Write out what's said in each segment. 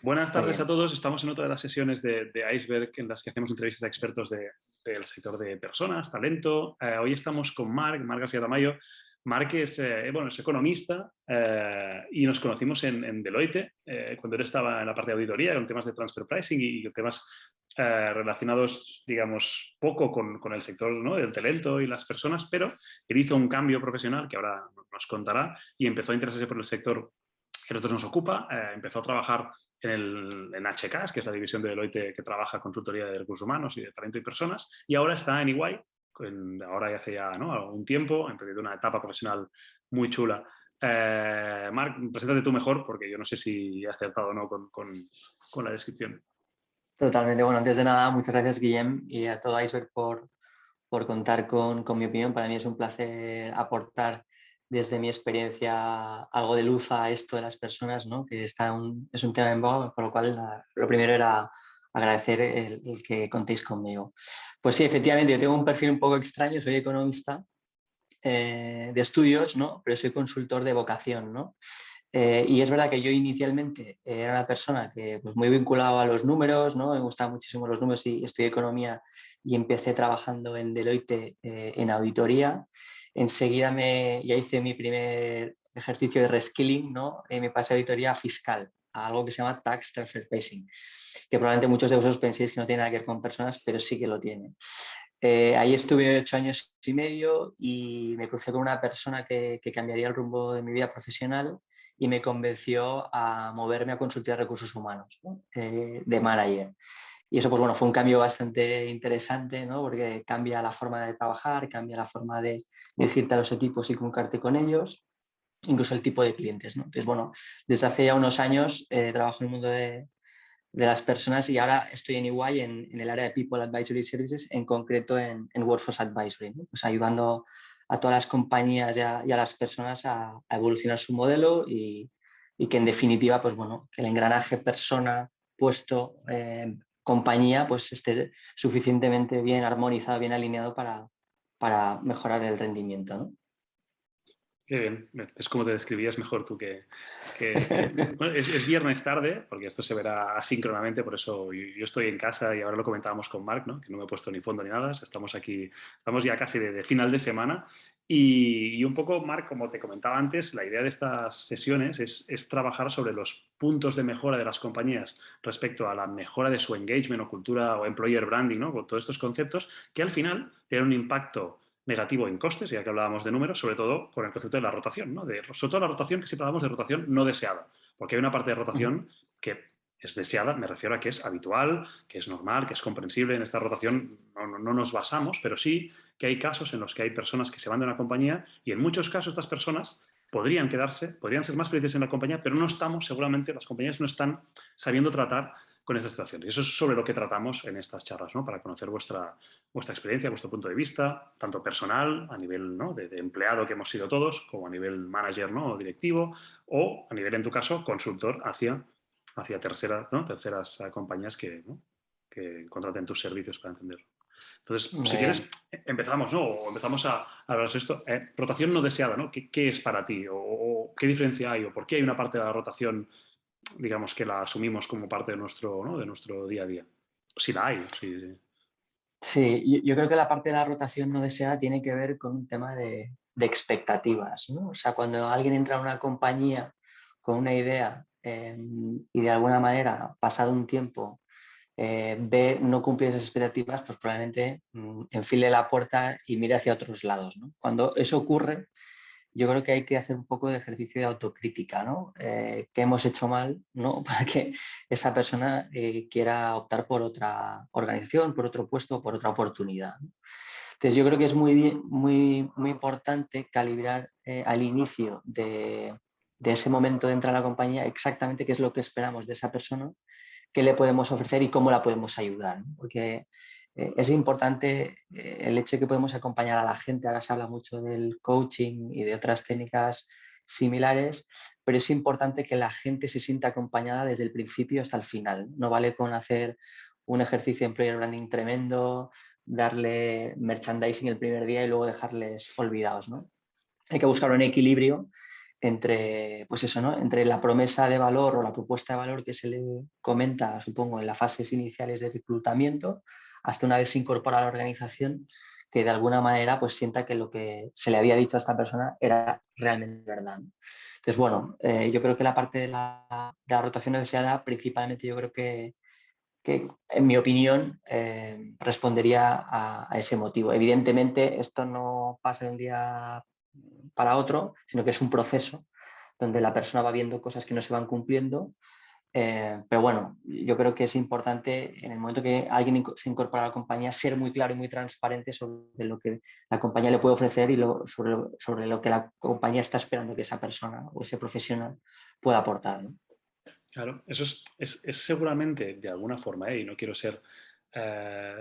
Buenas Muy tardes a bien. todos. Estamos en otra de las sesiones de Iceberg en las que hacemos entrevistas a expertos del sector de personas, talento. Hoy estamos con Marc García Tamayo. Marc es, bueno, es economista y nos conocimos en Deloitte cuando él estaba en la parte de auditoría con temas de transfer pricing y temas relacionados, digamos, poco con el sector, ¿no?, del talento y las personas, pero él hizo un cambio profesional que ahora nos contará y empezó a interesarse por el sector que a nosotros nos ocupa. Empezó a trabajar en HKs, que es la división de Deloitte que trabaja consultoría de recursos humanos y de talento y personas, y ahora está en EY, ahora ya hace ya, ¿no?, algún tiempo, ha emprendido una etapa profesional muy chula. Marc, preséntate tú mejor, porque yo no sé si he acertado o no con la descripción. Totalmente. Bueno, antes de nada, muchas gracias, Guillem, y a todo Iceberg por contar con mi opinión. Para mí es un placer aportar desde mi experiencia algo de luz a esto de las personas, ¿no? Que es un tema en boga, por lo cual lo primero era agradecer el que contéis conmigo. Pues sí, efectivamente, yo tengo un perfil un poco extraño, soy economista de estudios, ¿no? Pero soy consultor de vocación, ¿no? Y es verdad que yo inicialmente era una persona que pues, muy vinculada a los números, ¿no? Me gustaban muchísimo los números y estudié economía y empecé trabajando en Deloitte en auditoría. Enseguida ya hice mi primer ejercicio de reskilling, ¿no? Me pasé a auditoría fiscal, a algo que se llama Tax Transfer Pricing, que probablemente muchos de vosotros penséis que no tiene nada que ver con personas, pero sí que lo tiene. Ahí estuve 8 años y medio y me crucé con una persona que cambiaría el rumbo de mi vida profesional y me convenció a moverme a consultoría de recursos humanos, ¿no? De manager. Y eso, pues bueno, fue un cambio bastante interesante, ¿no? Porque cambia la forma de trabajar, cambia la forma de dirigirte a los equipos y comunicarte con ellos, incluso el tipo de clientes, ¿no? Entonces, bueno, desde hace ya unos años trabajo en el mundo de las personas y ahora estoy en EY en el área de People Advisory Services, en concreto en Workforce Advisory, ¿no? Pues ayudando a todas las compañías y a las personas a evolucionar su modelo y que en definitiva, pues bueno, que el engranaje persona, puesto, compañía, pues esté suficientemente bien armonizado, bien alineado para mejorar el rendimiento, ¿no? Qué bien, es como te describías mejor tú bueno, es viernes tarde, porque esto se verá asíncronamente, por eso yo estoy en casa y ahora lo comentábamos con Marc, ¿no?, que no me he puesto ni fondo ni nada, estamos aquí, estamos ya casi de final de semana y un poco, Marc, como te comentaba antes, la idea de estas sesiones es trabajar sobre los puntos de mejora de las compañías respecto a la mejora de su engagement o cultura o employer branding, ¿no?, con todos estos conceptos que al final tienen un impacto negativo en costes, ya que hablábamos de números, sobre todo con el concepto de la rotación, ¿no? Sobre todo la rotación, que siempre hablamos de rotación no deseada, porque hay una parte de Ujú. rotación que es deseada, me refiero a que es habitual, que es normal, que es comprensible. En esta rotación no nos basamos, pero sí que hay casos en los que hay personas que se van de una compañía y en muchos casos estas personas podrían quedarse, podrían ser más felices en la compañía, pero no estamos, seguramente las compañías no están sabiendo tratar con esta situación. Y eso es sobre lo que tratamos en estas charlas, ¿no?, para conocer vuestra experiencia, vuestro punto de vista, tanto personal, a nivel, ¿no?, de empleado que hemos sido todos, como a nivel manager, ¿no?, o directivo, o a nivel, en tu caso, consultor hacia terceras compañías ¿no?, que contraten tus servicios para entenderlo. Entonces, Muy si quieres, bien. empezamos, ¿no? O empezamos a hablar de esto. Rotación no deseada, ¿no? ¿Qué es para ti? O qué diferencia hay? ¿O por qué hay una parte de la rotación, digamos, que la asumimos como parte de nuestro, ¿no?, de nuestro día a día? Si la hay, sí. Sí, yo creo que la parte de la rotación no deseada tiene que ver con un tema de expectativas, ¿no? O sea, cuando alguien entra a una compañía con una idea y de alguna manera, pasado un tiempo, ve no cumplir esas expectativas, pues probablemente enfile la puerta y mire hacia otros lados, ¿no? Cuando eso ocurre, yo creo que hay que hacer un poco de ejercicio de autocrítica, ¿no? ¿Qué hemos hecho mal, ¿no? Para que esa persona quiera optar por otra organización, por otro puesto, por otra oportunidad, ¿no? Entonces, yo creo que es muy importante calibrar al inicio de ese momento de entrar a la compañía exactamente qué es lo que esperamos de esa persona, qué le podemos ofrecer y cómo la podemos ayudar, ¿no? Porque es importante el hecho de que podemos acompañar a la gente. Ahora se habla mucho del coaching y de otras técnicas similares, pero es importante que la gente se sienta acompañada desde el principio hasta el final. No vale con hacer un ejercicio de employer branding tremendo, darle merchandising el primer día y luego dejarles olvidados, ¿no? Hay que buscar un equilibrio entre, pues eso, ¿no? Entre la promesa de valor o la propuesta de valor que se le comenta, supongo, en las fases iniciales de reclutamiento, hasta una vez se incorpora a la organización, que de alguna manera pues sienta que lo que se le había dicho a esta persona era realmente verdad, ¿no? Entonces, bueno, yo creo que la parte de la rotación deseada, principalmente yo creo que en mi opinión, respondería a ese motivo. Evidentemente, esto no pasa de un día para otro, sino que es un proceso donde la persona va viendo cosas que no se van cumpliendo. Pero bueno, yo creo que es importante en el momento que alguien se incorpora a la compañía ser muy claro y muy transparente sobre lo que la compañía le puede ofrecer y sobre lo que la compañía está esperando que esa persona o ese profesional pueda aportar, ¿no? Claro, eso es seguramente de alguna forma, y no quiero ser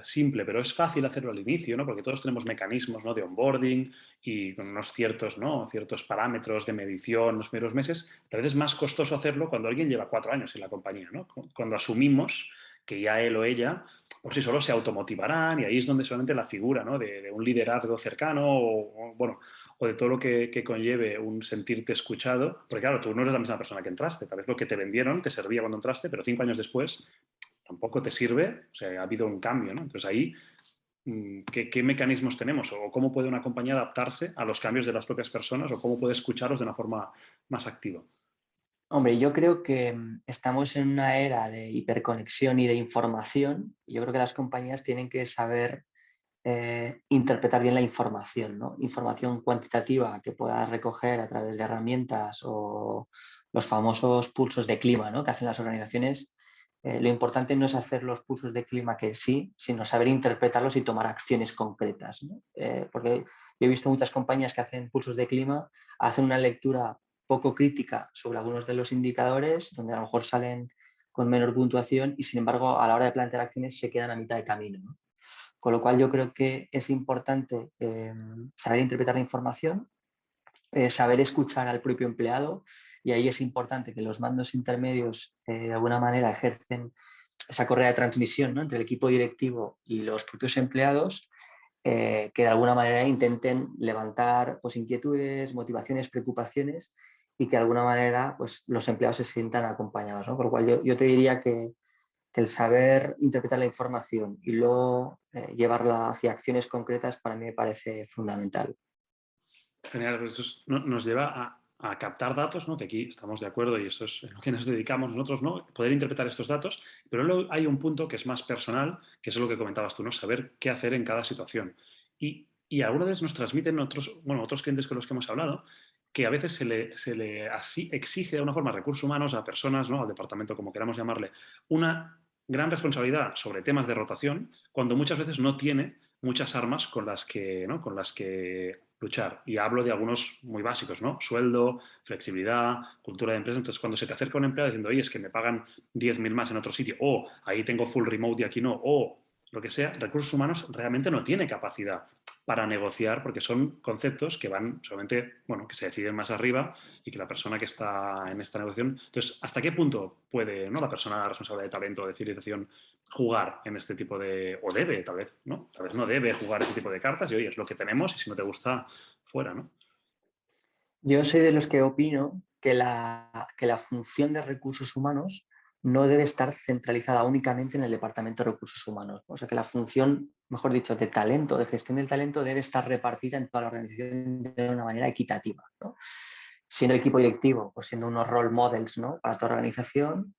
simple, pero es fácil hacerlo al inicio, ¿no? Porque todos tenemos mecanismos, ¿no? De onboarding y con unos ciertos, ¿no? Ciertos parámetros de medición los primeros meses. Tal vez es más costoso hacerlo cuando alguien lleva 4 años en la compañía, ¿no? Cuando asumimos que ya él o ella por sí solo se automotivarán y ahí es donde solamente la figura, ¿no? De un liderazgo cercano bueno, o de todo lo que conlleve un sentirte escuchado, porque claro, tú no eres la misma persona que entraste, tal vez lo que te vendieron te servía cuando entraste, pero 5 años después tampoco te sirve, o sea, ha habido un cambio, ¿no? Entonces ahí, ¿qué mecanismos tenemos? ¿O cómo puede una compañía adaptarse a los cambios de las propias personas? ¿O cómo puede escucharlos de una forma más activa? Hombre, yo creo que estamos en una era de hiperconexión y de información. Yo creo que las compañías tienen que saber interpretar bien la información, ¿no? Información cuantitativa que puedas recoger a través de herramientas o los famosos pulsos de clima, ¿no? Que hacen las organizaciones. Lo importante no es hacer los pulsos de clima que sí, sino saber interpretarlos y tomar acciones concretas, ¿no? Porque yo he visto muchas compañías que hacen pulsos de clima, hacen una lectura poco crítica sobre algunos de los indicadores, donde a lo mejor salen con menor puntuación y sin embargo a la hora de plantear acciones se quedan a mitad de camino, ¿no? Con lo cual yo creo que es importante saber interpretar la información, saber escuchar al propio empleado y ahí es importante que los mandos intermedios de alguna manera ejercen esa correa de transmisión, ¿no? Entre el equipo directivo y los propios empleados, que de alguna manera intenten levantar pues, inquietudes, motivaciones, preocupaciones y que de alguna manera pues, los empleados se sientan acompañados, ¿no? Por lo cual yo te diría que el saber interpretar la información y luego llevarla hacia acciones concretas para mí me parece fundamental. Genial, pues nos lleva a captar datos, ¿no? Que aquí estamos de acuerdo y eso es en lo que nos dedicamos nosotros, ¿no? Poder interpretar estos datos, pero luego hay un punto que es más personal, que es lo que comentabas tú, ¿no? Saber qué hacer en cada situación. Y algunas veces nos transmiten otros clientes con los que hemos hablado, que a veces se le así exige de una forma a recursos humanos, a personas, ¿no? Al departamento, como queramos llamarle, una gran responsabilidad sobre temas de rotación, cuando muchas veces no tiene muchas armas con las que, ¿no? Con las que luchar. Y hablo de algunos muy básicos, ¿no? Sueldo, flexibilidad, cultura de empresa. Entonces, cuando se te acerca un empleado diciendo, oye, es que me pagan 10.000 más en otro sitio, o ahí tengo full remote y aquí no, o lo que sea, recursos humanos realmente no tiene capacidad para negociar porque son conceptos que van solamente, bueno, que se deciden más arriba y que la persona que está en esta negociación. Entonces, ¿hasta qué punto puede, ¿no? La persona responsable de talento o de fidelización jugar en este tipo de, o debe, tal vez no debe jugar este tipo de cartas y oye, es lo que tenemos y si no te gusta, fuera, ¿no? Yo soy de los que opino que la función de recursos humanos no debe estar centralizada únicamente en el Departamento de Recursos Humanos. O sea, que la función, mejor dicho, de talento, de gestión del talento, debe estar repartida en toda la organización de una manera equitativa, ¿no? Siendo el equipo directivo, pues siendo unos role models, ¿no? Para toda la organización,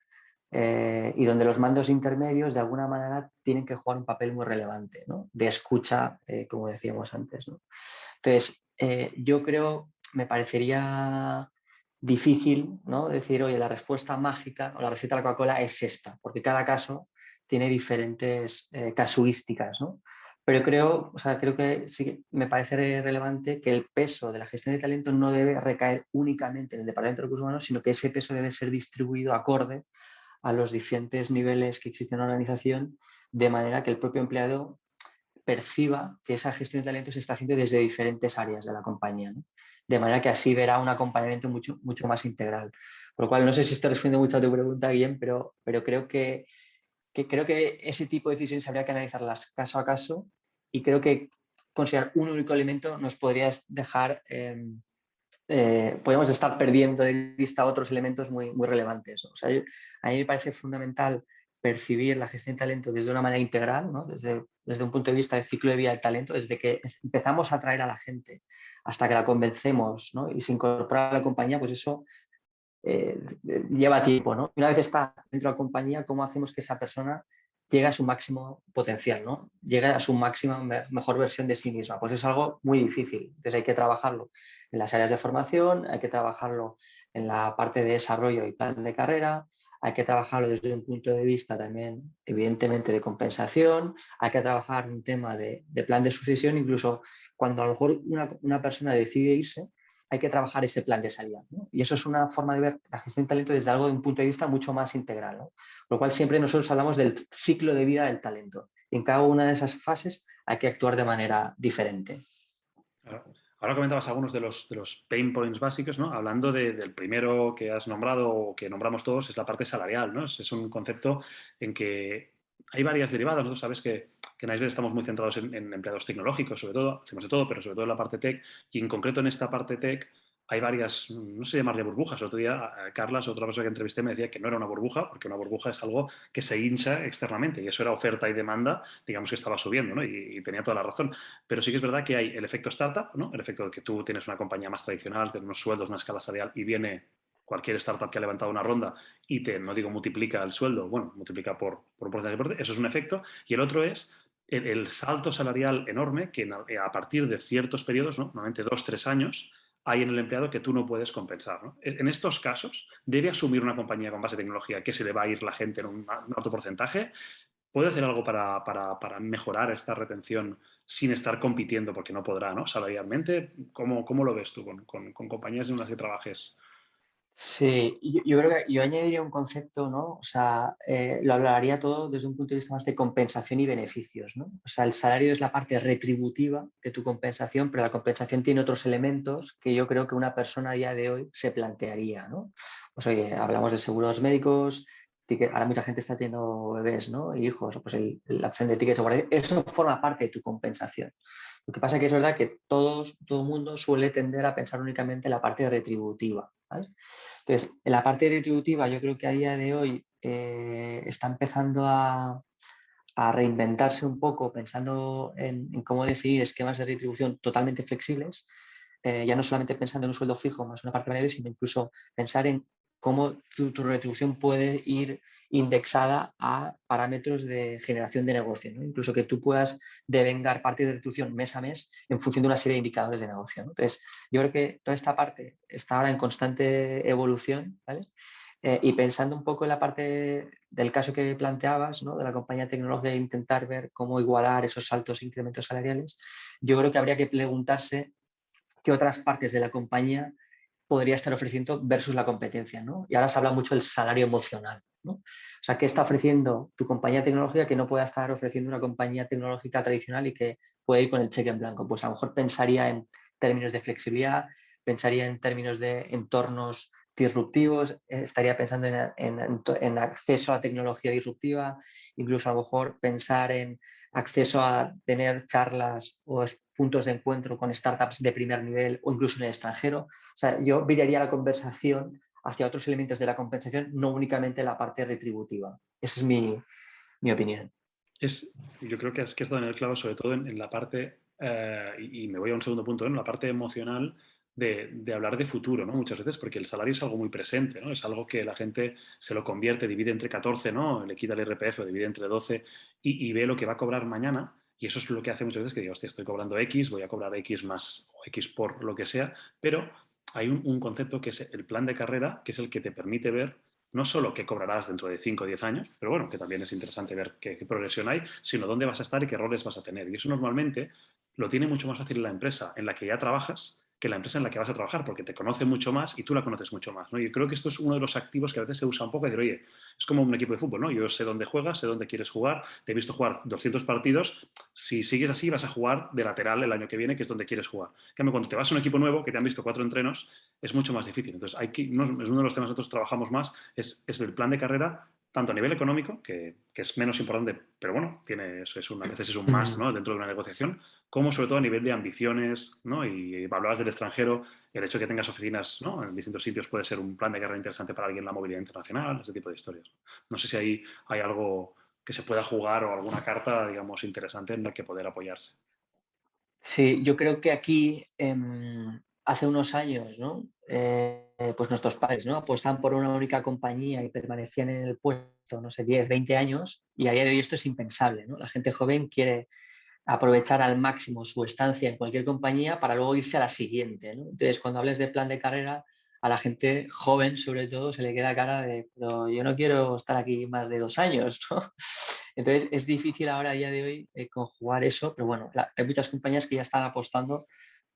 y donde los mandos intermedios de alguna manera tienen que jugar un papel muy relevante, ¿no? De escucha, como decíamos antes, ¿no? Entonces, yo creo, me parecería difícil, ¿no? Decir, oye, la respuesta mágica o la receta de la Coca-Cola es esta, porque cada caso tiene diferentes casuísticas, ¿no? Pero creo, o sea, creo que sí que me parece relevante que el peso de la gestión de talento no debe recaer únicamente en el Departamento de Recursos Humanos, sino que ese peso debe ser distribuido acorde a los diferentes niveles que existen en la organización, de manera que el propio empleado perciba que esa gestión de talento se está haciendo desde diferentes áreas de la compañía, ¿no? De manera que así verá un acompañamiento mucho más integral. Por lo cual, no sé si estoy respondiendo mucho a tu pregunta, Guillem, pero creo que ese tipo de decisiones habría que analizarlas caso a caso y creo que considerar un único elemento nos podría dejar podemos estar perdiendo de vista otros elementos muy, muy relevantes, ¿no? O sea, a mí me parece fundamental percibir la gestión de talento desde una manera integral, ¿no? Desde un punto de vista de ciclo de vida del talento, desde que empezamos a atraer a la gente hasta que la convencemos, ¿no? Y se incorpora a la compañía, pues eso lleva tiempo, ¿no? Una vez está dentro de la compañía, ¿cómo hacemos que esa persona llegue a su máximo potencial, ¿no? Llegue a su máxima mejor versión de sí misma? Pues es algo muy difícil. Entonces hay que trabajarlo en las áreas de formación, hay que trabajarlo en la parte de desarrollo y plan de carrera, hay que trabajarlo desde un punto de vista también, evidentemente, de compensación, hay que trabajar un tema de plan de sucesión, incluso cuando a lo mejor una persona decide irse, hay que trabajar ese plan de salida, ¿no? Y eso es una forma de ver la gestión de talento desde algo de un punto de vista mucho más integral, ¿no? Por lo cual siempre nosotros hablamos del ciclo de vida del talento. Y en cada una de esas fases hay que actuar de manera diferente. Claro. Ahora comentabas algunos de los pain points básicos, ¿no? Hablando del primero que has nombrado o que nombramos todos, es la parte salarial, ¿no? Es un concepto en que hay varias derivadas. Nosotros sabes que en Iceberg estamos muy centrados en empleados tecnológicos, sobre todo, hacemos de todo, pero sobre todo en la parte tech. Y en concreto en esta parte tech hay varias, no sé llamarle burbujas. El otro día, Carlas, otra persona que entrevisté, me decía que no era una burbuja, porque una burbuja es algo que se hincha externamente. Y eso era oferta y demanda, digamos que estaba subiendo, ¿no? Y tenía toda la razón. Pero sí que es verdad que hay el efecto startup, ¿no? El efecto de que tú tienes una compañía más tradicional, tienes unos sueldos, una escala salarial y viene cualquier startup que ha levantado una ronda y te, no digo multiplica el sueldo, bueno, multiplica por un porcentaje, eso es un efecto. Y el otro es el salto salarial enorme que a partir de ciertos periodos, ¿no? Normalmente 2 o 3 años, hay en el empleado que tú no puedes compensar, ¿no? En estos casos, ¿debe asumir una compañía con base de tecnología que se le va a ir la gente en un alto porcentaje? ¿Puede hacer algo para mejorar esta retención sin estar compitiendo? Porque no podrá, ¿no? Salarialmente, ¿cómo lo ves tú con compañías en las que trabajes? Sí, yo creo que yo añadiría un concepto, ¿no? O sea, lo hablaría todo desde un punto de vista más de compensación y beneficios, ¿no? O sea, el salario es la parte retributiva de tu compensación, pero la compensación tiene otros elementos que yo creo que una persona a día de hoy se plantearía, ¿no? Pues oye, hablamos de seguros médicos, ahora mucha gente está teniendo bebés, ¿no? Y hijos, pues la opción de tickets, eso forma parte de tu compensación. Lo que pasa es que es verdad que todo el mundo suele tender a pensar únicamente en la parte retributiva, ¿vale? Entonces, en la parte retributiva yo creo que a día de hoy está empezando a reinventarse un poco pensando en cómo definir esquemas de retribución totalmente flexibles, ya no solamente pensando en un sueldo fijo más una parte variable, sino incluso pensar en cómo tu retribución puede ir indexada a parámetros de generación de negocio, ¿no? Incluso que tú puedas devengar parte de retribución mes a mes en función de una serie de indicadores de negocio, ¿no? Entonces, yo creo que toda esta parte está ahora en constante evolución, ¿vale? Y pensando un poco en la parte del caso que planteabas, ¿no? De la compañía tecnológica e intentar ver cómo igualar esos altos incrementos salariales, yo creo que habría que preguntarse qué otras partes de la compañía podría estar ofreciendo versus la competencia, ¿no? Y ahora se habla mucho del salario emocional, ¿no? O sea, ¿qué está ofreciendo tu compañía tecnológica que no pueda estar ofreciendo una compañía tecnológica tradicional y que puede ir con el cheque en blanco? Pues a lo mejor pensaría en términos de flexibilidad, pensaría en términos de entornos disruptivos, estaría pensando en acceso a tecnología disruptiva, incluso a lo mejor pensar en acceso a tener charlas o puntos de encuentro con startups de primer nivel o incluso en el extranjero. O sea, yo viraría la conversación hacia otros elementos de la compensación, no únicamente la parte retributiva. Esa es mi opinión. Yo creo que has estado en el clavo, sobre todo en la parte, y me voy a un segundo punto, ¿no? En la parte emocional de hablar de futuro, ¿no? Muchas veces, porque el salario es algo muy presente, ¿no? Es algo que la gente se lo convierte, divide entre 14, ¿no? Le quita el IRPF, o divide entre 12 y ve lo que va a cobrar mañana. Y eso es lo que hace muchas veces que digo, hostia, estoy cobrando X, voy a cobrar X más o X por lo que sea, pero hay un concepto que es el plan de carrera, que es el que te permite ver no solo qué cobrarás dentro de 5 o 10 años, pero bueno, que también es interesante ver qué progresión hay, sino dónde vas a estar y qué roles vas a tener. Y eso normalmente lo tiene mucho más fácil la empresa en la que ya trabajas que la empresa en la que vas a trabajar, porque te conoce mucho más y tú la conoces mucho más, ¿no? Y creo que esto es uno de los activos que a veces se usa un poco, decir, oye, es como un equipo de fútbol, ¿no? Yo sé dónde juegas, sé dónde quieres jugar, te he visto jugar 200 partidos, si sigues así vas a jugar de lateral el año que viene, que es donde quieres jugar. En cambio, cuando te vas a un equipo nuevo, que te han visto 4 entrenos, es mucho más difícil. Entonces, es uno de los temas que nosotros trabajamos más, es el plan de carrera tanto a nivel económico, que es menos importante, pero bueno, a veces es un más, ¿no?, dentro de una negociación, como sobre todo a nivel de ambiciones, ¿no? Y hablabas del extranjero, el hecho de que tengas oficinas, ¿no?, en distintos sitios puede ser un plan de carrera interesante para alguien, la movilidad internacional, ese tipo de historias. No sé si ahí hay algo que se pueda jugar o alguna carta, digamos, interesante en la que poder apoyarse. Sí, yo creo que aquí hace unos años, ¿no? Pues nuestros padres, ¿no?, apostaban por una única compañía y permanecían en el puesto, no sé, 10, 20 años, y a día de hoy esto es impensable, ¿no? La gente joven quiere aprovechar al máximo su estancia en cualquier compañía para luego irse a la siguiente, ¿no? Entonces, cuando hables de plan de carrera, a la gente joven, sobre todo, se le queda cara de, pero yo no quiero estar aquí más de 2 años, ¿no? Entonces, es difícil ahora, a día de hoy, conjugar eso, pero bueno, hay muchas compañías que ya están apostando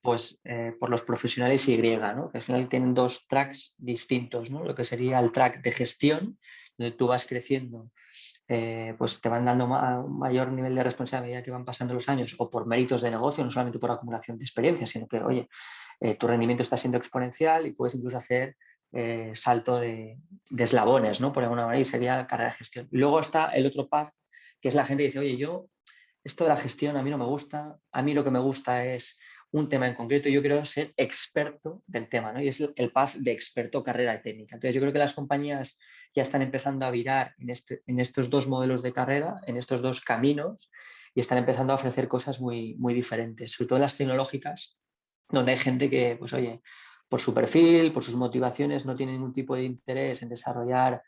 pues, por los profesionales Y, ¿no? Que al final tienen dos tracks distintos, ¿no? Lo que sería el track de gestión, donde tú vas creciendo, pues te van dando un mayor nivel de responsabilidad a medida que van pasando los años, o por méritos de negocio, no solamente por acumulación de experiencia, sino que, oye, tu rendimiento está siendo exponencial y puedes incluso hacer salto de eslabones, ¿no? Por alguna manera, y sería la carrera de gestión. Y luego está el otro path, que es la gente que dice, oye, yo, esto de la gestión a mí no me gusta, a mí lo que me gusta es un tema en concreto, yo quiero ser experto del tema, ¿no? Y es el path de experto carrera técnica. Entonces, yo creo que las compañías ya están empezando a virar en estos dos modelos de carrera, en estos dos caminos, y están empezando a ofrecer cosas muy, muy diferentes, sobre todo en las tecnológicas, donde hay gente que, pues oye, por su perfil, por sus motivaciones, no tiene ningún tipo de interés en desarrollar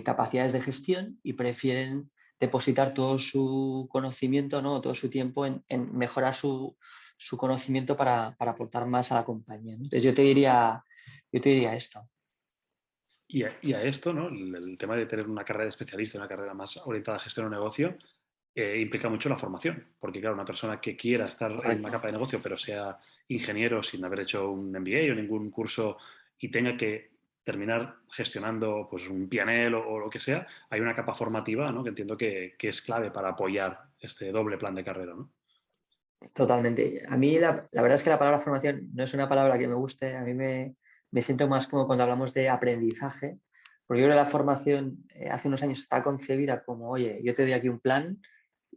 capacidades de gestión y prefieren depositar todo su conocimiento, ¿no?, todo su tiempo en mejorar su conocimiento para aportar más a la compañía, ¿no? Entonces yo te diría esto. Y a esto, ¿no?, el tema de tener una carrera de especialista, una carrera más orientada a gestión de negocio, implica mucho la formación, porque claro, una persona que quiera estar en una Correcto. capa de negocio, pero sea ingeniero sin haber hecho un MBA o ningún curso y tenga que terminar gestionando pues un PNL o lo que sea, hay una capa formativa, ¿no?, que entiendo que es clave para apoyar este doble plan de carrera, ¿no? Totalmente. A mí la verdad es que la palabra formación no es una palabra que me guste, a mí me siento más como cuando hablamos de aprendizaje, porque yo creo que la formación hace unos años está concebida como, oye, yo te doy aquí un plan,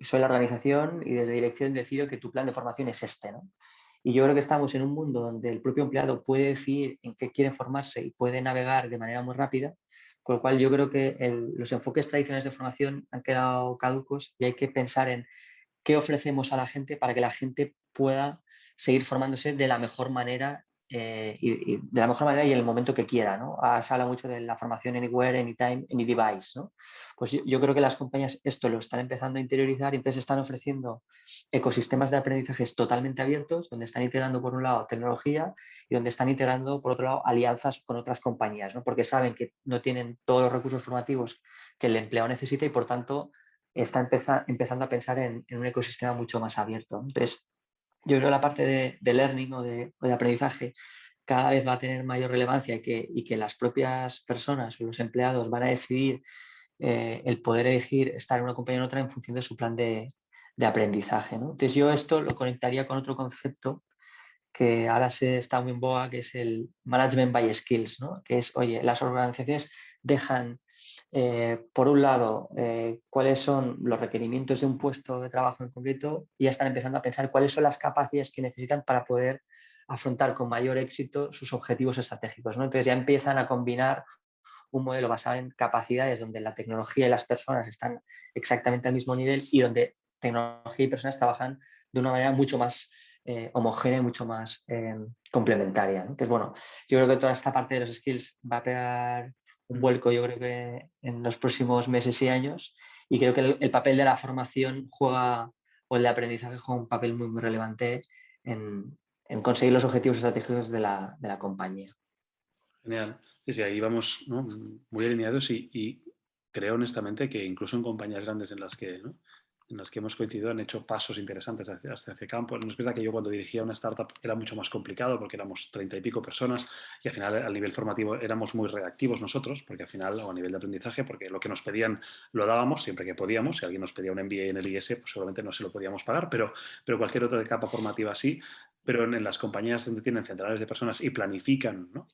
soy la organización y desde dirección decido que tu plan de formación es este, ¿no? Y yo creo que estamos en un mundo donde el propio empleado puede decidir en qué quiere formarse y puede navegar de manera muy rápida, con lo cual yo creo que los enfoques tradicionales de formación han quedado caducos y hay que pensar en qué ofrecemos a la gente para que la gente pueda seguir formándose de la mejor manera y de la mejor manera y en el momento que quiera, ¿no? Se habla mucho de la formación anywhere, anytime, any device, ¿no? Pues yo creo que las compañías esto lo están empezando a interiorizar y entonces están ofreciendo ecosistemas de aprendizajes totalmente abiertos, donde están integrando por un lado tecnología y donde están integrando por otro lado alianzas con otras compañías, ¿no? Porque saben que no tienen todos los recursos formativos que el empleado necesita y por tanto está empezando a pensar en un ecosistema mucho más abierto. Entonces, yo creo que la parte de learning o de aprendizaje cada vez va a tener mayor relevancia y que las propias personas o los empleados van a decidir el poder elegir estar en una compañía o en otra en función de su plan de aprendizaje, ¿no? Entonces, yo esto lo conectaría con otro concepto que ahora se está muy en boga, que es el management by skills, ¿no? Que es, oye, las organizaciones dejan, por un lado, cuáles son los requerimientos de un puesto de trabajo en concreto y ya están empezando a pensar cuáles son las capacidades que necesitan para poder afrontar con mayor éxito sus objetivos estratégicos, ¿no? Entonces ya empiezan a combinar un modelo basado en capacidades donde la tecnología y las personas están exactamente al mismo nivel y donde tecnología y personas trabajan de una manera mucho más homogénea y mucho más complementaria, ¿no? Entonces, bueno, yo creo que toda esta parte de los skills va a pegar un vuelco, yo creo que en los próximos meses y años, y creo que el papel de la formación juega, o el de aprendizaje juega un papel muy, muy relevante en conseguir los objetivos estratégicos de la compañía. Genial. Sí, sí, ahí vamos, ¿no?, muy alineados y creo honestamente que incluso en compañías grandes en las que hemos coincidido han hecho pasos interesantes hacia ese campo. No es verdad que yo cuando dirigía una startup era mucho más complicado porque éramos 30 y pico personas y al final al nivel formativo éramos muy reactivos nosotros porque al final, o a nivel de aprendizaje, porque lo que nos pedían lo dábamos siempre que podíamos. Si alguien nos pedía un MBA en el IS, pues seguramente no se lo podíamos pagar, pero cualquier otra capa formativa sí. Pero en las compañías donde tienen centenares de personas y planifican, ¿no?,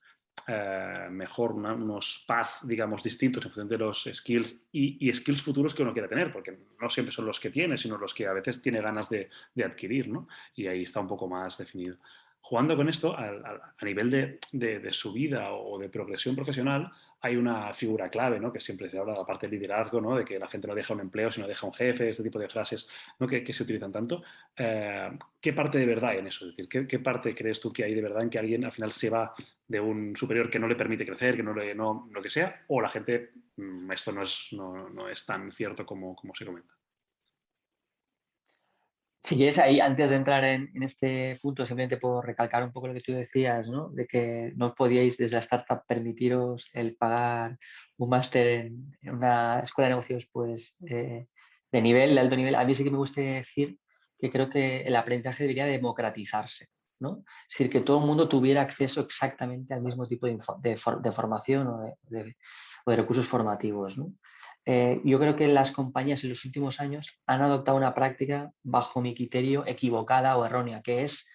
mejor unos paths, digamos, distintos en función de los skills y skills futuros que uno quiera tener, porque no siempre son los que tiene, sino los que a veces tiene ganas de adquirir, ¿no? Y ahí está un poco más definido. Jugando con esto, a nivel de subida o de progresión profesional, hay una figura clave, ¿no? Que siempre se habla, aparte del liderazgo, ¿no? De que la gente no deja un empleo, sino deja un jefe, este tipo de frases, ¿no? que se utilizan tanto. ¿Qué parte de verdad hay en eso? Es decir, ¿qué parte crees tú que hay de verdad en que alguien al final se va de un superior que no le permite crecer, que no lo que sea, o la gente, esto no es tan cierto como se comenta? Si quieres, ahí, antes de entrar en este punto, simplemente puedo recalcar un poco lo que tú decías, ¿no? De que no podíais desde la startup permitiros el pagar un máster en una escuela de negocios pues, de nivel, de alto nivel. A mí sí que me gusta decir que creo que el aprendizaje debería democratizarse, ¿no? Es decir, que todo el mundo tuviera acceso exactamente al mismo tipo de formación o de recursos formativos, ¿no? Yo creo que las compañías en los últimos años han adoptado una práctica, bajo mi criterio, equivocada o errónea, que es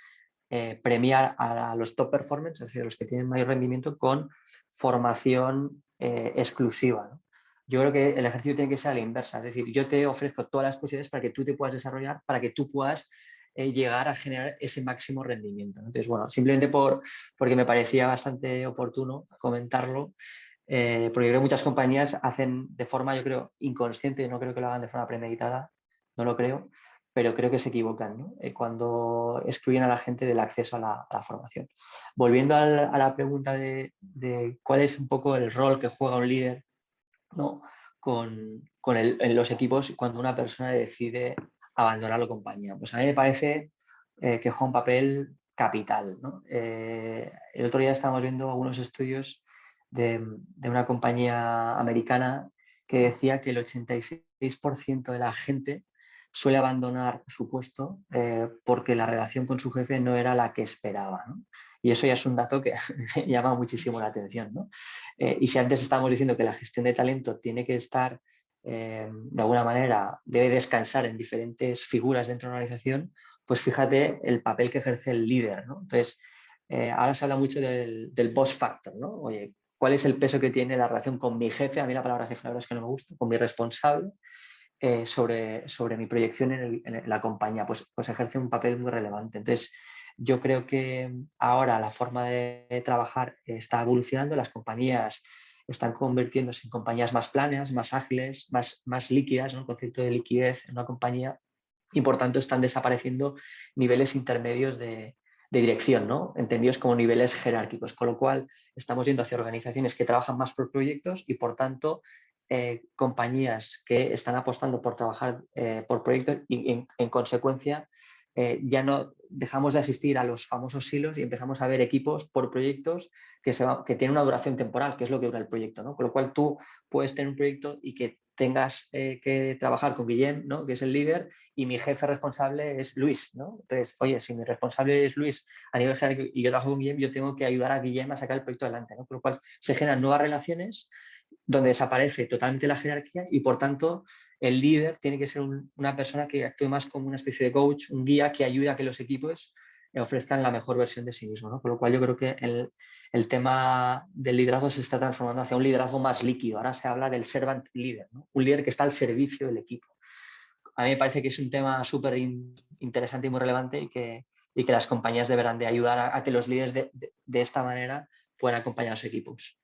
premiar a los top performers, es decir, a los que tienen mayor rendimiento, con formación exclusiva, ¿no? Yo creo que el ejercicio tiene que ser a la inversa, es decir, yo te ofrezco todas las posibilidades para que tú te puedas desarrollar, para que tú puedas llegar a generar ese máximo rendimiento, ¿no? Entonces, bueno, simplemente porque me parecía bastante oportuno comentarlo, porque creo que muchas compañías hacen de forma, yo creo, inconsciente, no creo que lo hagan de forma premeditada, no lo creo, pero creo que se equivocan, ¿no? Cuando excluyen a la gente del acceso a la formación. Volviendo a la pregunta de cuál es un poco el rol que juega un líder, ¿no? En los equipos cuando una persona decide abandonar la compañía. Pues a mí me parece que juega un papel capital, ¿no? El otro día estábamos viendo algunos estudios de una compañía americana que decía que el 86% de la gente suele abandonar su puesto porque la relación con su jefe no era la que esperaba, ¿no? Y eso ya es un dato que me llama muchísimo la atención, ¿no? Y si antes estábamos diciendo que la gestión de talento tiene que estar, de alguna manera, debe descansar en diferentes figuras dentro de una organización, pues fíjate el papel que ejerce el líder, ¿no? Entonces, ahora se habla mucho del boss factor, ¿no? Oye, ¿cuál es el peso que tiene la relación con mi jefe? A mí la palabra jefe la verdad es que no me gusta, con mi responsable, sobre mi proyección en la compañía, pues ejerce un papel muy relevante. Entonces, yo creo que ahora la forma de trabajar está evolucionando, las compañías están convirtiéndose en compañías más planas, más ágiles, más líquidas, ¿no? El concepto de liquidez en una compañía, y por tanto están desapareciendo niveles intermedios de dirección, ¿no? Entendidos como niveles jerárquicos, con lo cual estamos yendo hacia organizaciones que trabajan más por proyectos y por tanto compañías que están apostando por trabajar por proyectos y en consecuencia ya no dejamos de asistir a los famosos silos y empezamos a ver equipos por proyectos que tienen una duración temporal, que es lo que dura el proyecto, ¿no? Con lo cual tú puedes tener un proyecto y que tengas que trabajar con Guillem, ¿no? Que es el líder, y mi jefe responsable es Luis, ¿no? Entonces, oye, si mi responsable es Luis a nivel general y yo trabajo con Guillem, yo tengo que ayudar a Guillem a sacar el proyecto adelante, ¿no? Con lo cual se generan nuevas relaciones donde desaparece totalmente la jerarquía y por tanto el líder tiene que ser una persona que actúe más como una especie de coach, un guía que ayude a que los equipos ofrezcan la mejor versión de sí mismo, ¿no? Con lo cual yo creo que el tema del liderazgo se está transformando hacia un liderazgo más líquido. Ahora se habla del servant leader, ¿no? Un líder que está al servicio del equipo. A mí me parece que es un tema súper interesante y muy relevante y que las compañías deberán de ayudar a que los líderes de esta manera puedan acompañar a sus equipos.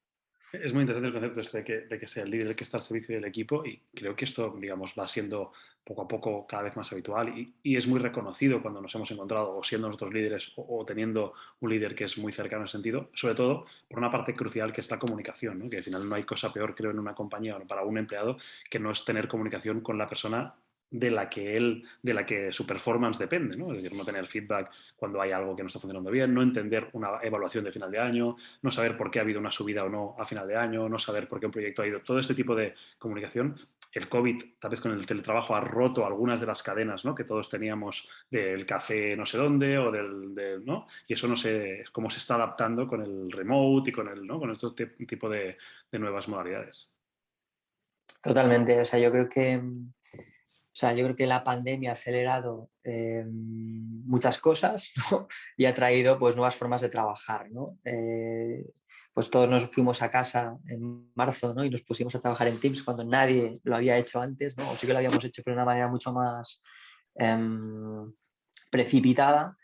Es muy interesante el concepto este de que sea el líder el que está al servicio del equipo y creo que esto, digamos, va siendo poco a poco cada vez más habitual y es muy reconocido cuando nos hemos encontrado o siendo nosotros líderes o teniendo un líder que es muy cercano en ese sentido, sobre todo por una parte crucial que es la comunicación, ¿no? Que al final no hay cosa peor, creo, en una compañía o para un empleado que no es tener comunicación con la persona de la que su performance depende, ¿no? Es decir, no tener feedback cuando hay algo que no está funcionando bien, no entender una evaluación de final de año, no saber por qué ha habido una subida o no a final de año, no saber por qué un proyecto ha ido. Todo este tipo de comunicación. El COVID, tal vez con el teletrabajo, ha roto algunas de las cadenas, ¿no? Que todos teníamos del café no sé dónde o ¿no? Y eso no sé cómo se está adaptando con el remote y con ¿no? Con este tipo de nuevas modalidades. Totalmente. Yo creo que la pandemia ha acelerado muchas cosas, ¿no? Y ha traído pues, nuevas formas de trabajar, ¿no? pues todos nos fuimos a casa en marzo, ¿no? Y nos pusimos a trabajar en Teams cuando nadie lo había hecho antes, ¿no? O sí que lo habíamos hecho, pero de una manera mucho más precipitada.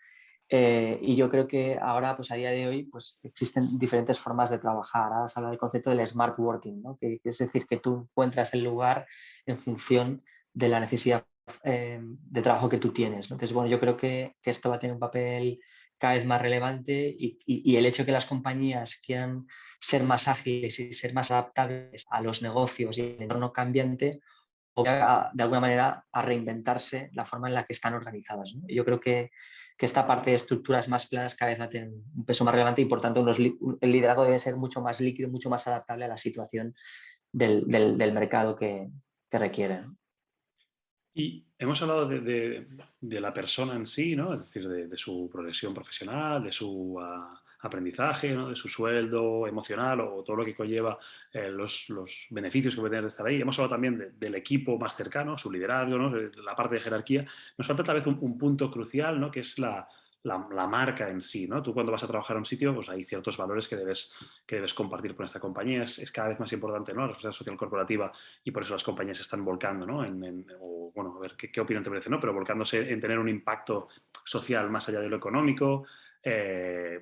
Y yo creo que ahora, pues a día de hoy, pues existen diferentes formas de trabajar. Ahora se habla del concepto del smart working, ¿no? Que es decir, que tú encuentras el lugar en función de la necesidad de trabajo que tú tienes, ¿no? Entonces, bueno, yo creo que esto va a tener un papel cada vez más relevante y el hecho de que las compañías quieran ser más ágiles y ser más adaptables a los negocios y el entorno cambiante, obliga de alguna manera a reinventarse la forma en la que están organizadas, ¿no? Yo creo que esta parte de estructuras más planas cada vez va a tener un peso más relevante y por tanto el liderazgo debe ser mucho más líquido, mucho más adaptable a la situación del mercado que requiere, ¿no? Y hemos hablado de la persona en sí, ¿no? Es decir, de su progresión profesional, de su aprendizaje, ¿no? De su sueldo emocional o todo lo que conlleva los beneficios que puede tener de estar ahí. Hemos hablado también del equipo más cercano, su liderazgo, ¿no? La parte de jerarquía. Nos falta tal vez un punto crucial, ¿no? Que es la marca en sí, ¿no? Tú cuando vas a trabajar a un sitio, pues hay ciertos valores que debes compartir con esta compañía. Es cada vez más importante, ¿no? La responsabilidad social corporativa y por eso las compañías se están volcando, ¿no? O, bueno, a ver qué opinión te merece, ¿no? Pero volcándose en tener un impacto social más allá de lo económico.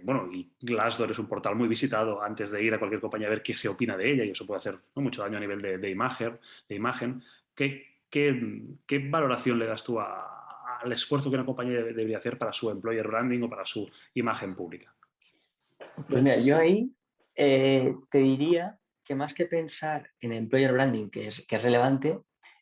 Bueno, y Glassdoor es un portal muy visitado antes de ir a cualquier compañía a ver qué se opina de ella y eso puede hacer, ¿no? Mucho daño a nivel de imagen. ¿Qué valoración le das tú al esfuerzo que una compañía debería hacer para su employer branding o para su imagen pública? Pues mira, yo ahí te diría que más que pensar en employer branding, que es relevante,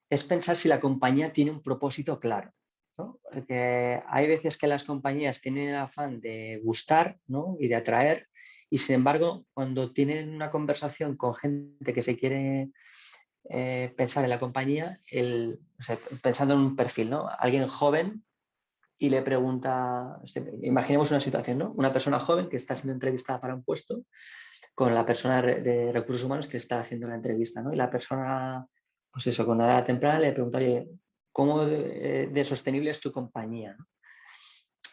es pensar si la compañía tiene un propósito claro, ¿no? Porque hay veces que las compañías tienen el afán de gustar, ¿no? Y de atraer, y sin embargo, cuando tienen una conversación con gente que se quiere pensar en la compañía, o sea, pensando en un perfil, ¿no? Alguien joven y le pregunta, imaginemos una situación, ¿no? Una persona joven que está siendo entrevistada para un puesto con la persona de recursos humanos que está haciendo la entrevista, ¿no? Y la persona, pues eso, con una edad temprana le pregunta, oye, ¿cómo de sostenible es tu compañía? ¿No?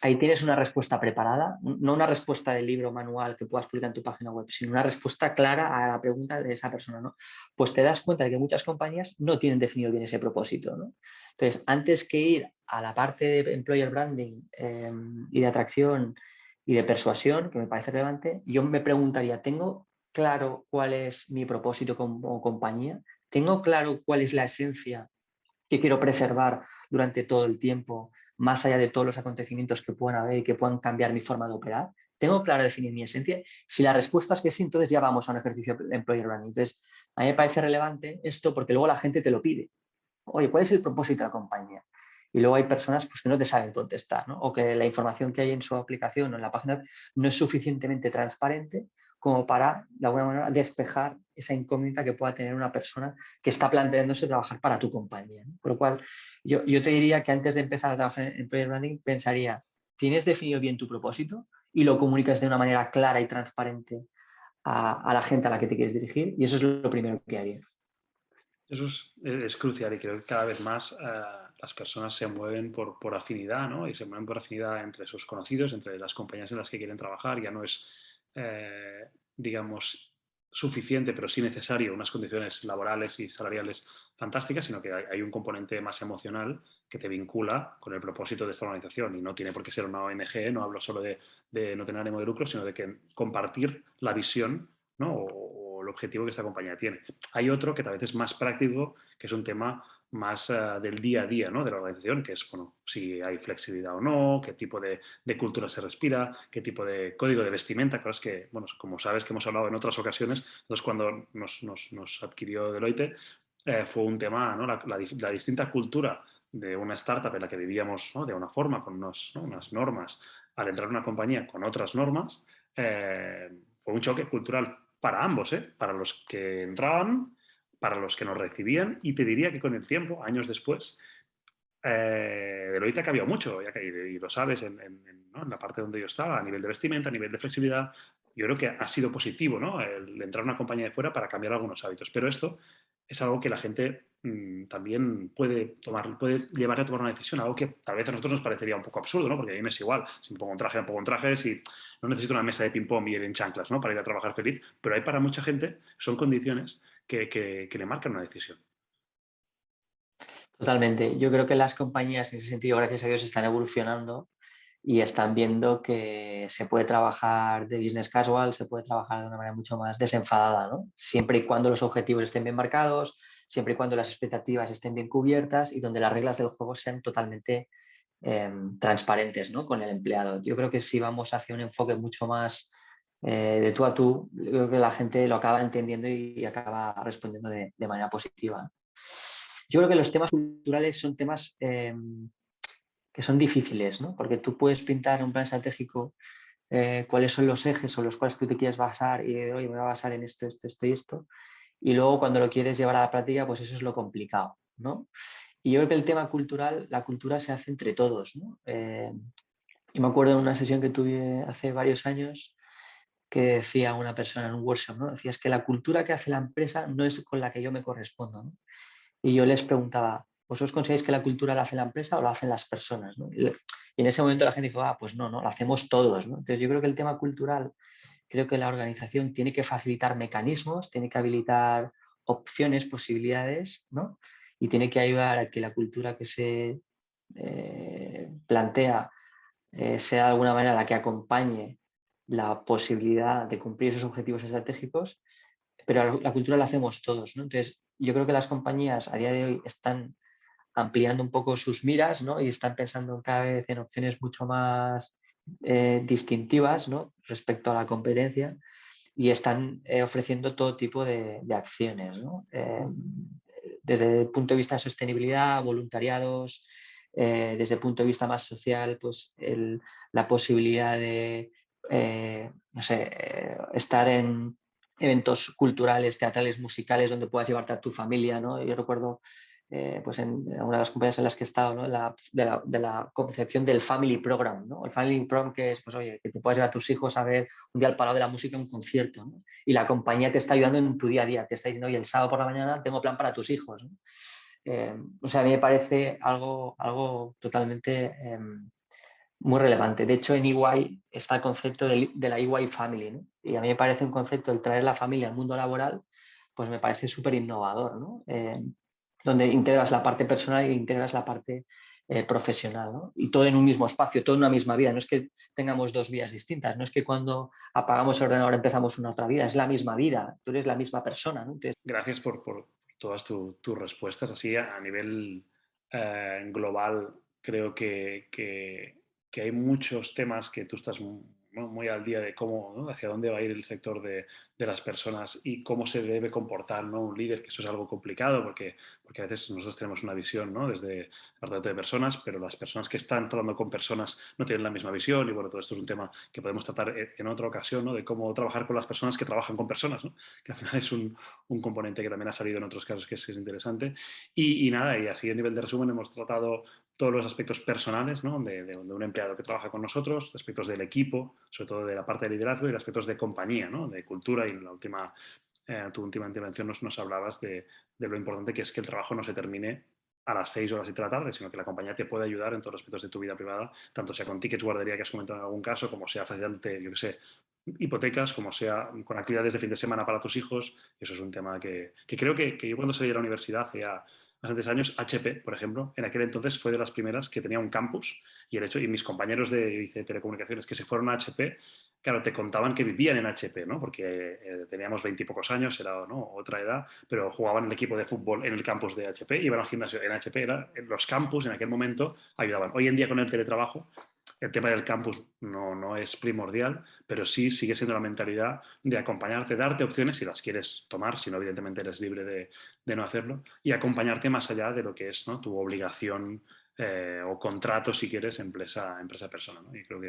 Ahí tienes una respuesta preparada, no una respuesta del libro manual que puedas publicar en tu página web, sino una respuesta clara a la pregunta de esa persona, ¿no? Pues te das cuenta de que muchas compañías no tienen definido bien ese propósito, ¿no? Entonces, antes que ir a la parte de employer branding y de atracción y de persuasión, que me parece relevante, yo me preguntaría, ¿tengo claro cuál es mi propósito como compañía? ¿Tengo claro cuál es la esencia que quiero preservar durante todo el tiempo, más allá de todos los acontecimientos que puedan haber y que puedan cambiar mi forma de operar? ¿Tengo claro definir mi esencia? Si la respuesta es que sí, entonces ya vamos a un ejercicio de employer branding. Entonces, a mí me parece relevante esto porque luego la gente te lo pide. Oye, ¿cuál es el propósito de la compañía? Y luego hay personas pues, que no te saben contestar, ¿no? O que la información que hay en su aplicación o en la página no es suficientemente transparente como para, de alguna manera, despejar esa incógnita que pueda tener una persona que está planteándose trabajar para tu compañía, ¿no? Con lo cual, yo te diría que antes de empezar a trabajar en Employer Branding, pensaría, ¿tienes definido bien tu propósito y lo comunicas de una manera clara y transparente a la gente a la que te quieres dirigir? Y eso es lo primero que haría. Eso es crucial y creo que cada vez más las personas se mueven por afinidad, ¿no? Y se mueven por afinidad entre sus conocidos, entre las compañías en las que quieren trabajar. Ya no es, digamos, suficiente, pero sí necesario, unas condiciones laborales y salariales fantásticas, sino que hay un componente más emocional que te vincula con el propósito de esta organización. Y no tiene por qué ser una ONG, no hablo solo de no tener ánimo de lucro, sino de que compartir la visión, ¿no? O el objetivo que esta compañía tiene. Hay otro que tal vez es más práctico, que es un tema más del día a día, ¿no? De la organización, que es, bueno, si hay flexibilidad o no, qué tipo de cultura se respira, qué tipo de código de vestimenta, cosas que, bueno, como sabes que hemos hablado en otras ocasiones, entonces cuando nos adquirió Deloitte, fue un tema, ¿no? La distinta cultura de una startup en la que vivíamos, ¿no? De una forma, con ¿no? unas normas, al entrar en una compañía con otras normas, fue un choque cultural para ambos, ¿eh? Para los que entraban, para los que nos recibían, y te diría que con el tiempo, años después, Deloitte ha cambiado mucho, ya que, y lo sabes, ¿no? En la parte donde yo estaba, a nivel de vestimenta, a nivel de flexibilidad, yo creo que ha sido positivo, ¿no? El entrar a una compañía de fuera para cambiar algunos hábitos. Pero esto es algo que la gente también puede llevarle a tomar una decisión, algo que tal vez a nosotros nos parecería un poco absurdo, ¿no? Porque a mí me es igual, si me pongo un traje, me pongo un traje, si no necesito una mesa de ping-pong y ir en chanclas, ¿no? Para ir a trabajar feliz, pero hay para mucha gente, son condiciones que le marcan una decisión. Totalmente. Yo creo que las compañías en ese sentido, gracias a Dios, están evolucionando y están viendo que se puede trabajar de business casual, se puede trabajar de una manera mucho más desenfadada, ¿no? Siempre y cuando los objetivos estén bien marcados, siempre y cuando las expectativas estén bien cubiertas y donde las reglas del juego sean totalmente transparentes, ¿no? Con el empleado. Yo creo que si vamos hacia un enfoque mucho más de tú a tú, yo creo que la gente lo acaba entendiendo y acaba respondiendo de manera positiva. Yo creo que los temas culturales son temas que son difíciles, ¿no? Porque tú puedes pintar un plan estratégico, cuáles son los ejes sobre los cuales tú te quieres basar y, oye, me voy a basar en esto, esto, esto y esto. Y luego cuando lo quieres llevar a la práctica, pues eso es lo complicado, ¿no? Y yo creo que el tema cultural, la cultura se hace entre todos, ¿no? Yo me acuerdo de una sesión que tuve hace varios años que decía una persona en un workshop, ¿no? Decía, es que la cultura que hace la empresa no es con la que yo me correspondo, ¿no? Y yo les preguntaba, ¿vosotros consideráis que la cultura la hace la empresa o la hacen las personas? ¿No? Y en ese momento la gente dijo, pues no, no, la hacemos todos, ¿no? Entonces yo creo que el tema cultural, creo que la organización tiene que facilitar mecanismos, tiene que habilitar opciones, posibilidades, ¿no? Y tiene que ayudar a que la cultura que se plantea sea de alguna manera la que acompañe la posibilidad de cumplir esos objetivos estratégicos, pero la cultura la hacemos todos, ¿no? Entonces, yo creo que las compañías a día de hoy están ampliando un poco sus miras, ¿no? Y están pensando cada vez en opciones mucho más distintivas, ¿no? Respecto a la competencia y están ofreciendo todo tipo de acciones, ¿no? Desde el punto de vista de sostenibilidad, voluntariados, desde el punto de vista más social, pues la posibilidad de, no sé, estar en eventos culturales, teatrales, musicales, donde puedas llevarte a tu familia, ¿no? Yo recuerdo pues en una de las compañías en las que he estado, ¿no? De la concepción del Family Program, ¿no? El Family Program que es, pues oye, que te puedas llevar a tus hijos a ver un día al Palau de la Música un concierto, ¿no? Y la compañía te está ayudando en tu día a día, te está diciendo, oye, el sábado por la mañana tengo plan para tus hijos, ¿no? O sea, a mí me parece algo totalmente muy relevante. De hecho, en EY está el concepto de la EY Family, ¿no? Y a mí me parece un concepto, el traer la familia al mundo laboral, pues me parece súper innovador, ¿no? Donde integras la parte personal e integras la parte profesional, ¿no? Y todo en un mismo espacio, todo en una misma vida. No es que tengamos dos vidas distintas, no es que cuando apagamos el ordenador empezamos una otra vida, es la misma vida, tú eres la misma persona, ¿no? Entonces, Gracias por todas tus respuestas. Así, a nivel global, creo que hay muchos temas que tú estás muy al día de cómo, ¿no? Hacia dónde va a ir el sector de las personas y cómo se debe comportar, ¿no? Un líder, que eso es algo complicado porque a veces nosotros tenemos una visión, ¿no? Desde el departamento de personas, pero las personas que están tratando con personas no tienen la misma visión y bueno, todo esto es un tema que podemos tratar en otra ocasión, ¿no? De cómo trabajar con las personas que trabajan con personas, ¿no? Que al final es un componente que también ha salido en otros casos que es interesante. Y nada, y así a nivel de resumen hemos tratado todos los aspectos personales, ¿no? de un empleado que trabaja con nosotros, aspectos del equipo, sobre todo de la parte de liderazgo y aspectos de compañía, ¿no? De cultura y en la última, tu última intervención nos hablabas de lo importante que es que el trabajo no se termine a las 6 o las 7 de la tarde, sino que la compañía te puede ayudar en todos los aspectos de tu vida privada, tanto sea con tickets guardería que has comentado en algún caso, como sea facilitante, yo que sé, hipotecas, como sea con actividades de fin de semana para tus hijos. Eso es un tema que creo que yo cuando salí de la universidad hace ya bastantes años, HP, por ejemplo, en aquel entonces fue de las primeras que tenía un campus y el hecho, y mis compañeros de telecomunicaciones que se fueron a HP, claro, te contaban que vivían en HP, ¿no? Porque teníamos 20 y pocos años, era, ¿no? Otra edad, pero jugaban en el equipo de fútbol en el campus de HP, iban al gimnasio en HP, en los campus en aquel momento ayudaban. Hoy en día con el teletrabajo el tema del campus no es primordial, pero sí sigue siendo la mentalidad de acompañarte, darte opciones si las quieres tomar, si no, evidentemente eres libre de no hacerlo, y acompañarte más allá de lo que es, ¿no? Tu obligación o contrato, si quieres, empresa-persona. ¿No? Y creo que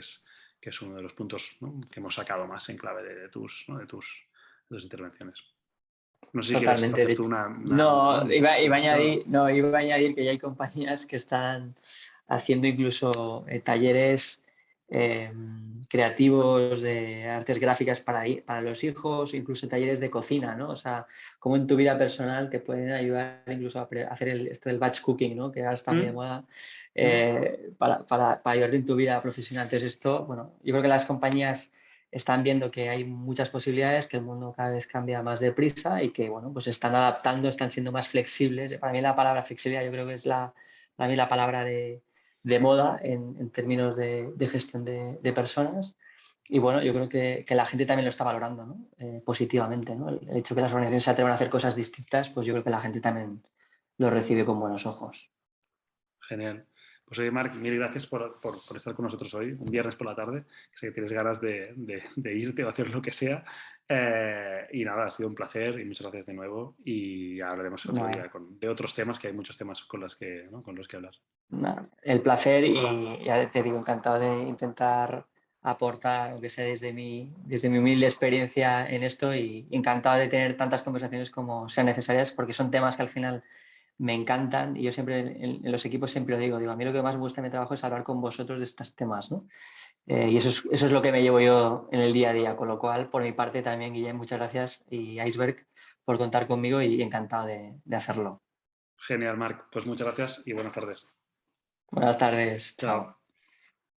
es uno de los puntos, ¿no? Que hemos sacado más en clave de tus intervenciones. No sé si quieres totalmente. De hacer tú hecho, ¿no? no, iba a conclusión. añadir, no, iba a añadir que ya hay compañías que están haciendo incluso talleres creativos, de artes gráficas para los hijos, incluso talleres de cocina, ¿no? O sea, cómo en tu vida personal te pueden ayudar incluso a hacer esto del batch cooking, ¿no? Que ahora está muy de moda, para ayudarte en tu vida profesional. Entonces esto, bueno, yo creo que las compañías están viendo que hay muchas posibilidades, que el mundo cada vez cambia más deprisa y que, bueno, pues están adaptando, están siendo más flexibles. Para mí la palabra flexibilidad yo creo que es para mí la palabra de moda en términos de gestión de personas. Y bueno, yo creo que la gente también lo está valorando, ¿no? Positivamente, ¿no? El hecho de que las organizaciones se atrevan a hacer cosas distintas, pues yo creo que la gente también lo recibe con buenos ojos. Genial. Pues oye, Marc, mil gracias por estar con nosotros hoy, un viernes por la tarde, que sé que tienes ganas de irte o hacer lo que sea. Y nada, ha sido un placer y muchas gracias de nuevo. Y ya hablaremos otro Nada, día de otros temas, que hay muchos temas ¿no? con los que hablar. nada, el placer y ya te digo, encantado de intentar aportar, aunque sea desde mi humilde experiencia en esto y encantado de tener tantas conversaciones como sean necesarias porque son temas que al final me encantan y yo siempre en los equipos siempre lo digo, a mí lo que más me gusta de mi trabajo es hablar con vosotros de estos temas, ¿no? Y eso es lo que me llevo yo en el día a día, con lo cual, por mi parte también, Guillem, muchas gracias y Iceberg por contar conmigo y encantado de hacerlo. Genial, Marc. Pues muchas gracias y buenas tardes. Buenas tardes, Chao. chao.